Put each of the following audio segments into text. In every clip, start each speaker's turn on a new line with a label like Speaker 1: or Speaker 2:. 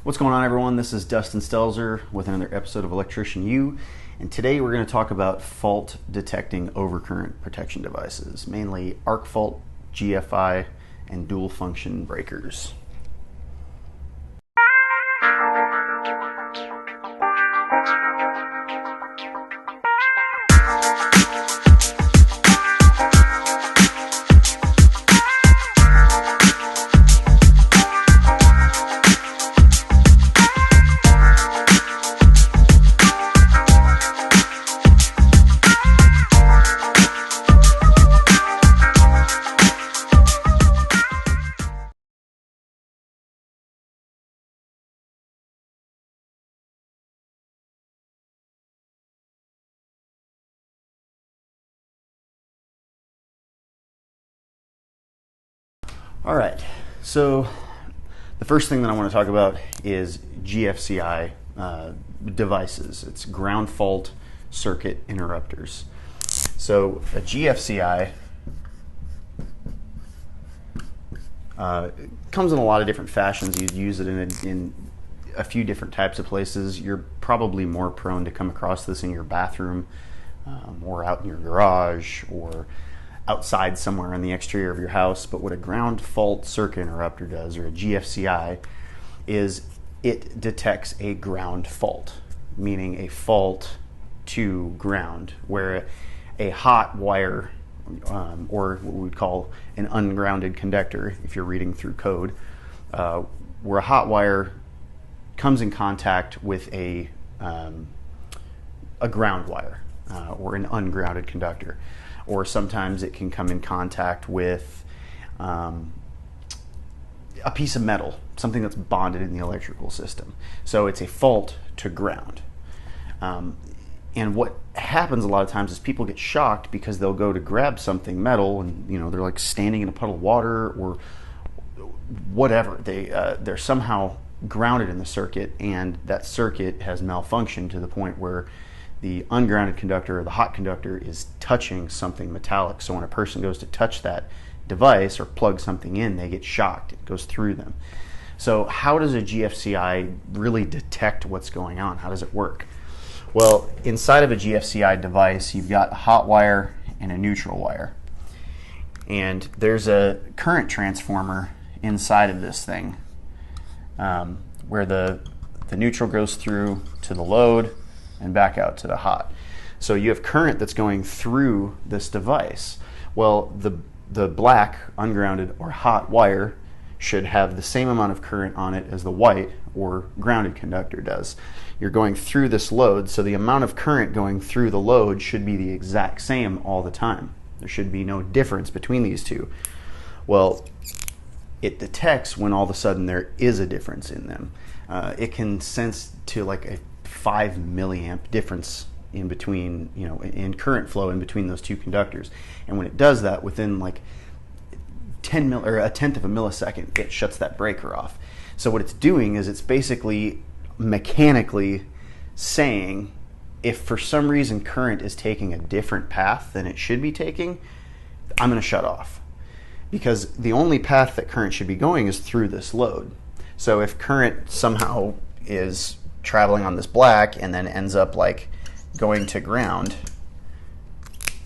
Speaker 1: What's going on, everyone? This is Dustin Stelzer with another episode of Electrician U, and today we're going to talk about fault detecting overcurrent protection devices, mainly arc fault, GFI, and dual function breakers. All right, so the first thing that I want to talk about is GFCI devices. It's ground fault circuit interrupters. So a GFCI comes in a lot of different fashions. You use it in a few different types of places. You're probably more prone to come across this in your bathroom or out in your garage or outside somewhere on the exterior of your house. But what a ground fault circuit interrupter does, or a GFCI, is it detects a ground fault, meaning a fault to ground, where a hot wire, or what we would call an ungrounded conductor, if you're reading through code, where a hot wire comes in contact with a ground wire, or an ungrounded conductor. Or sometimes it can come in contact with a piece of metal, something that's bonded in the electrical system. So it's a fault to ground. And what happens a lot of times is people get shocked because they'll go to grab something metal and they're like standing in a puddle of water or whatever. They're somehow grounded in the circuit, and that circuit has malfunctioned to the point where the ungrounded conductor or the hot conductor is touching something metallic. So when a person goes to touch that device or plug something in, they get shocked. It goes through them. So how does a GFCI really detect what's going on? How does it work? Well, inside of a GFCI device, you've got a hot wire and a neutral wire. And there's a current transformer inside of this thing where the neutral goes through to the load and back out to the hot. So you have current that's going through this device. Well, the black, ungrounded, or hot wire should have the same amount of current on it as the white or grounded conductor does. You're going through this load, so the amount of current going through the load should be the exact same all the time. There should be no difference between these two. Well, it detects when all of a sudden there is a difference in them. It can sense to like a 5 milliamp difference in between, in current flow in between those two conductors. And when it does that, within like a tenth of a millisecond, it shuts that breaker off. So what it's doing is it's basically mechanically saying, if for some reason current is taking a different path than it should be taking, I'm going to shut off. Because the only path that current should be going is through this load. So if current somehow is traveling on this black and then ends up like going to ground,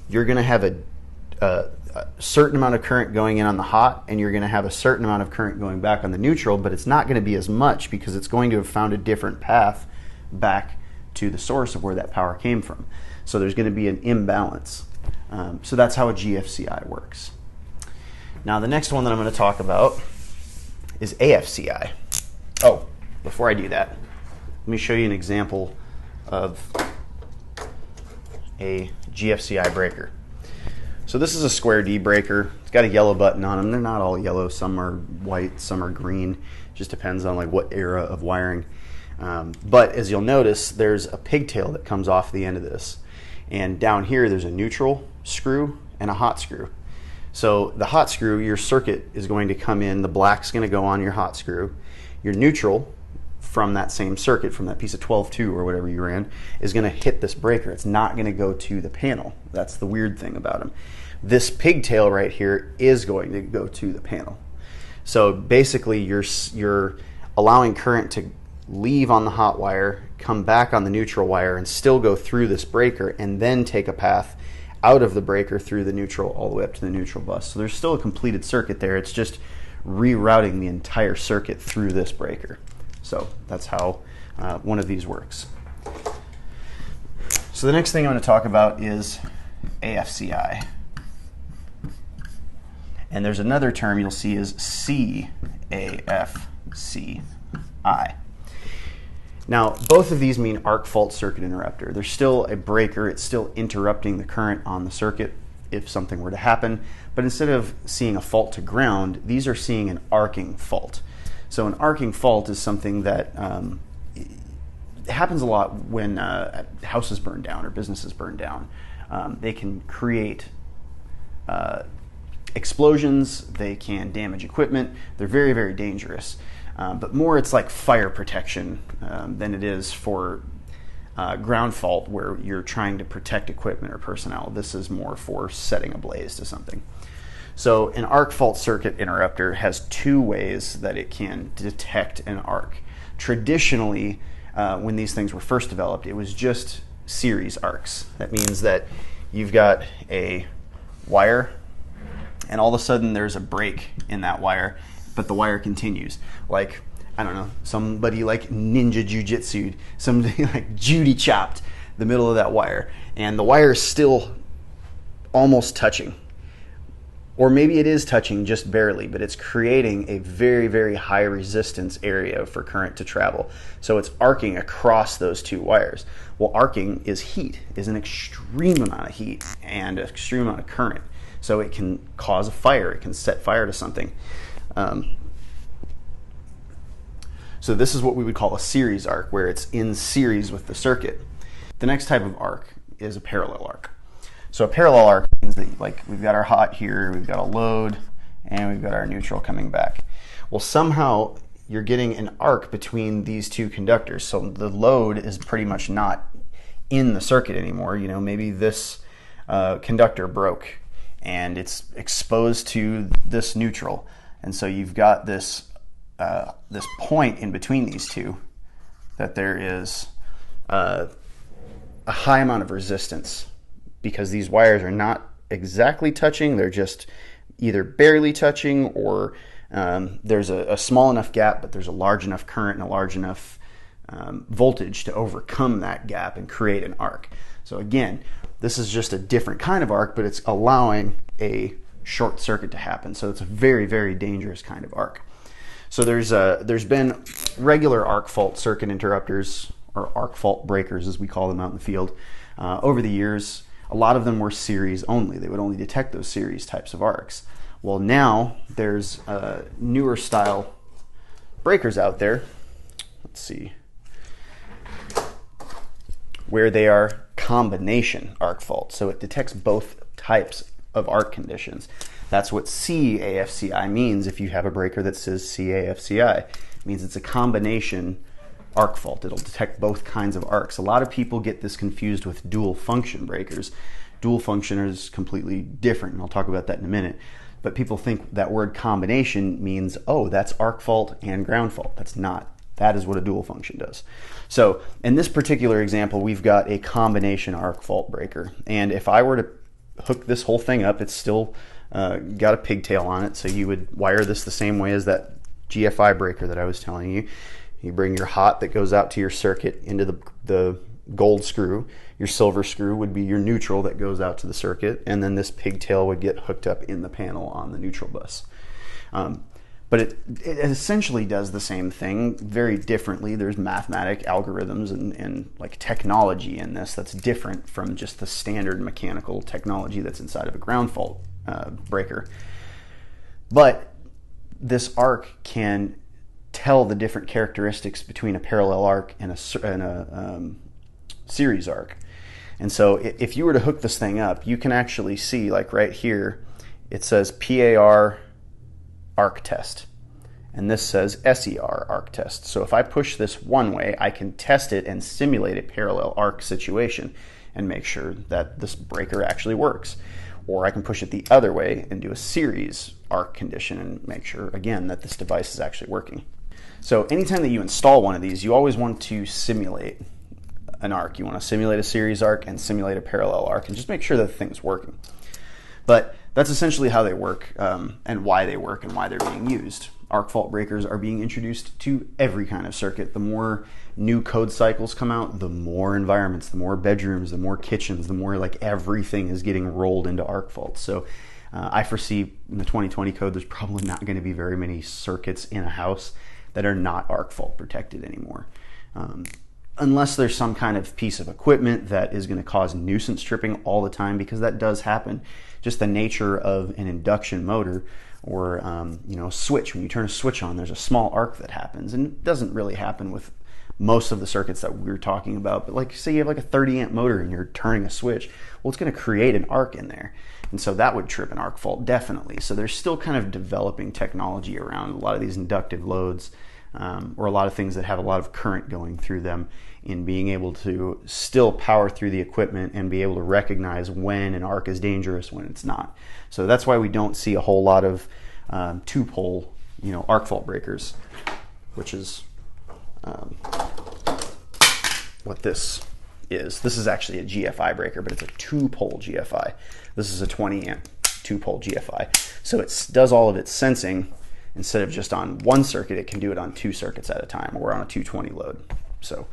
Speaker 1: you're going to have a certain amount of current going in on the hot, and you're going to have a certain amount of current going back on the neutral, but it's not going to be as much because it's going to have found a different path back to the source of where that power came from. So there's going to be an imbalance. So that's how a GFCI works. Now the next one that I'm going to talk about is AFCI. Oh, before I do that, let me show you an example of a GFCI breaker. So this is a square D breaker. It's got a yellow button on them. They're not all yellow. Some are white, some are green. It just depends on like what era of wiring. But as you'll notice, there's a pigtail that comes off the end of this. And down here, there's a neutral screw and a hot screw. So the hot screw, your circuit is going to come in. The black's going to go on your hot screw. Your neutral, from that same circuit, from that piece of 12-2 or whatever you ran, is going to hit this breaker. It's not going to go to the panel. That's the weird thing about them. This pigtail right here is going to go to the panel. So basically you're allowing current leave on the hot wire, come back on the neutral wire, and still go through this breaker, and then take a path out of the breaker through the neutral all the way up to the neutral bus. So there's still a completed circuit there. It's just rerouting the entire circuit through this breaker. So that's how one of these works. So the next thing I'm going to talk about is AFCI. And there's another term you'll see is CAFCI. Now, both of these mean arc fault circuit interrupter. There's still a breaker. It's still interrupting the current on the circuit if something were to happen. But instead of seeing a fault to ground, these are seeing an arcing fault. So an arcing fault is something that happens a lot when houses burn down or businesses burn down. They can create explosions. They can damage equipment. They're very, very dangerous. But more it's like fire protection than it is for ground fault where you're trying to protect equipment or personnel. This is more for setting ablaze to something. So an arc fault circuit interrupter has two ways that it can detect an arc. Traditionally, when these things were first developed, it was just series arcs. That means that you've got a wire and all of a sudden there's a break in that wire, but the wire continues. Like, I don't know, somebody like ninja jujitsu, somebody like Judy chopped the middle of that wire, and the wire is still almost touching. Or maybe it is touching just barely, but it's creating a very, very high resistance area for current to travel. So it's arcing across those two wires. Well, arcing is heat, is an extreme amount of heat and an extreme amount of current. So it can cause a fire, it can set fire to something. So this is what we would call a series arc, where it's in series with the circuit. The next type of arc is a parallel arc. So a parallel arc means that, like, we've got our hot here, we've got a load, and we've got our neutral coming back. Well, somehow you're getting an arc between these two conductors. So the load is pretty much not in the circuit anymore. You know, maybe this conductor broke and it's exposed to this neutral. And so you've got this this point in between these two, that there is a high amount of resistance, because these wires are not exactly touching. They're just either barely touching, or there's a small enough gap, but there's a large enough current and a large enough voltage to overcome that gap and create an arc. So again, this is just a different kind of arc, but it's allowing a short circuit to happen. So it's a very, very dangerous kind of arc. So there's been regular arc fault circuit interrupters, or arc fault breakers as we call them out in the field, over the years. A lot of them were series only. They would only detect those series types of arcs. Well, now there's newer style breakers out there. Let's see. Where they are combination arc fault. So it detects both types of arc conditions. That's what CAFCI means. If you have a breaker that says CAFCI, it means it's a combination arc fault. It'll detect both kinds of arcs. A lot of people get this confused with dual function breakers. Dual function is completely different, and I'll talk about that in a minute. But people think that word combination means, oh, that's arc fault and ground fault. That's not. That is what a dual function does. So in this particular example, we've got a combination arc fault breaker. And if I were to hook this whole thing up, it's still got a pigtail on it. So you would wire this the same way as that GFI breaker that I was telling you. You bring your hot that goes out to your circuit into the gold screw. Your silver screw would be your neutral that goes out to the circuit. And then this pigtail would get hooked up in the panel on the neutral bus. But it essentially does the same thing very differently. There's mathematic algorithms and like technology in this that's different from just the standard mechanical technology that's inside of a ground fault breaker. But this arc can tell the different characteristics between a parallel arc and a series arc. And so if you were to hook this thing up, you can actually see, like right here, it says PAR arc test, and this says SER arc test. So if I push this one way, I can test it and simulate a parallel arc situation and make sure that this breaker actually works. Or I can push it the other way and do a series arc condition and make sure, again, that this device is actually working. So anytime that you install one of these, you always want to simulate an arc. You want to simulate a series arc and simulate a parallel arc and just make sure that the thing's working. But that's essentially how they work, and why they work and why they're being used. Arc fault breakers are being introduced to every kind of circuit. The more new code cycles come out, the more environments, the more bedrooms, the more kitchens, the more like everything is getting rolled into arc faults. So I foresee in the 2020 code, there's probably not going to be very many circuits in a house that are not arc fault protected anymore. Unless there's some kind of piece of equipment that is going to cause nuisance tripping all the time, because that does happen. Just the nature of an induction motor or a switch. When you turn a switch on, there's a small arc that happens, and it doesn't really happen with most of the circuits that we're talking about. But like, say you have like a 30 amp motor and you're turning a switch, well, it's going to create an arc in there, and so that would trip an arc fault definitely. So there's still kind of developing technology around a lot of these inductive loads, or a lot of things that have a lot of current going through them, in being able to still power through the equipment and be able to recognize when an arc is dangerous, when it's not. So that's why we don't see a whole lot of two-pole, arc fault breakers, which is what this is. This is actually a GFI breaker, but it's a two-pole GFI. This is a 20 amp two-pole GFI. So it does all of its sensing. Instead of just on one circuit, it can do it on two circuits at a time, or on a 220 load. So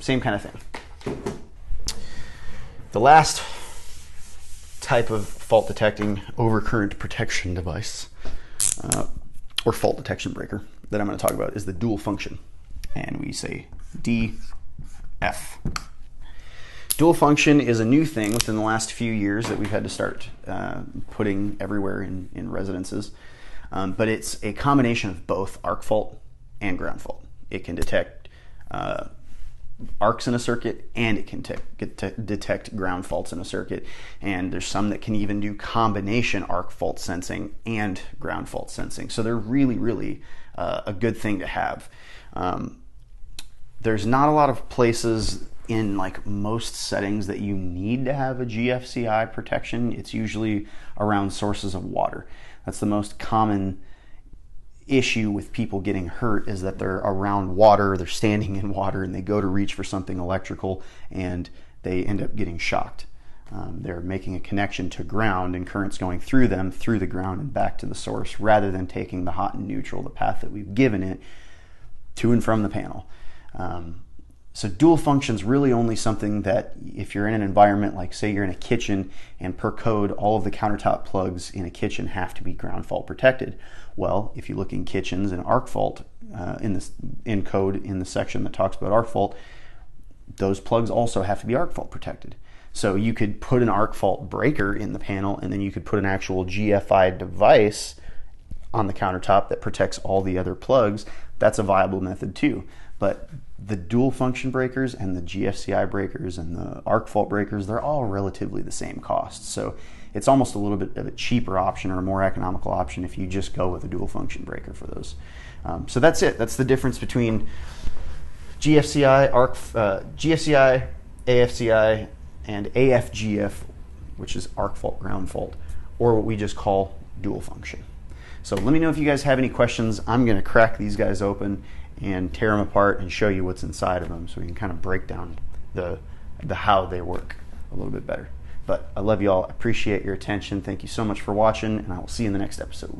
Speaker 1: same kind of thing. The last type of fault detecting overcurrent protection device, or fault detection breaker, that I'm going to talk about is the dual function. And we say DF. Dual function is a new thing within the last few years that we've had to start putting everywhere in residences. But it's a combination of both arc fault and ground fault. It can detect arcs in a circuit, and it can detect ground faults in a circuit. And there's some that can even do combination arc fault sensing and ground fault sensing. So they're really, really a good thing to have. There's not a lot of places in like most settings that you need to have a GFCI protection. It's usually around sources of water. That's the most common issue with people getting hurt, is that they're around water, they're standing in water, and they go to reach for something electrical and they end up getting shocked. They're making a connection to ground, and current's going through them, through the ground and back to the source, rather than taking the hot and neutral, the path that we've given it, to and from the panel. So dual function's really only something that if you're in an environment, like say you're in a kitchen, and per code all of the countertop plugs in a kitchen have to be ground fault protected. Well, if you look in kitchens and arc fault in code in the section that talks about arc fault, those plugs also have to be arc fault protected. So you could put an arc fault breaker in the panel, and then you could put an actual GFI device on the countertop that protects all the other plugs. That's a viable method too. But the dual function breakers and the GFCI breakers and the arc fault breakers, they're all relatively the same cost. So it's almost a little bit of a cheaper option, or a more economical option, if you just go with a dual function breaker for those. So that's it. That's the difference between GFCI, GFCI, AFCI, and AFGF, which is arc fault, ground fault, or what we just call dual function. So let me know if you guys have any questions. I'm going to crack these guys open and tear them apart and show you what's inside of them, so we can kind of break down the how they work a little bit better. But I love you all. Appreciate your attention. Thank you so much for watching, and I will see you in the next episode.